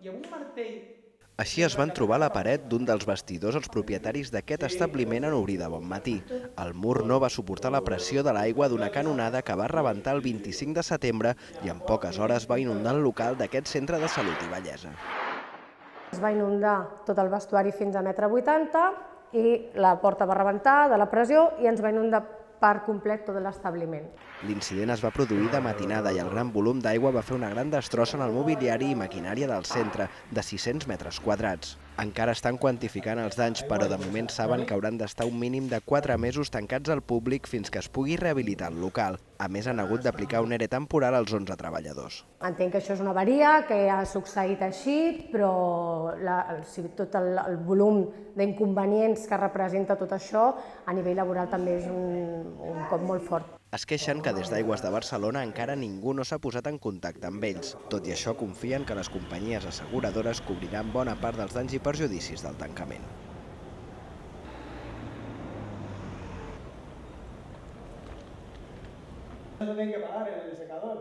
i amb un martell. Així es van trobar a la paret d'un dels vestidors els propietaris d'aquest establiment en obrir de bon matí. El mur no va suportar la pressió de l'aigua d'una canonada que va rebentar el 25 de setembre i en poques hores va inundar el local d'aquest centre de salut i bellesa. Es va inundar tot el vestuari fins a 1,80 m i la porta va rebentar de la pressió i ens va inundar per complet tot l'establiment. L'incident es va produir de matinada i el gran volum d'aigua va fer una gran destrossa en el mobiliari i maquinària del centre, de 600 metres quadrats. Encara estan quantificant els danys, però de moment saben que hauran d'estar un mínim de 4 mesos tancats al públic fins que es pugui rehabilitar el local. A més, han hagut d'aplicar un ERE temporal als 11 treballadors. Entenc que això és una avaria, que ha succeït així, però tot el volum d'inconvenients que representa tot això a nivell laboral també és un cop molt fort. Es queixen que des d'Aigües de Barcelona encara ningú no s'ha posat en contacte amb ells. Tot i això, confien que les companyies asseguradores cobriran bona part dels danys i perjudicis del tancament. No tienen que pagar el secador.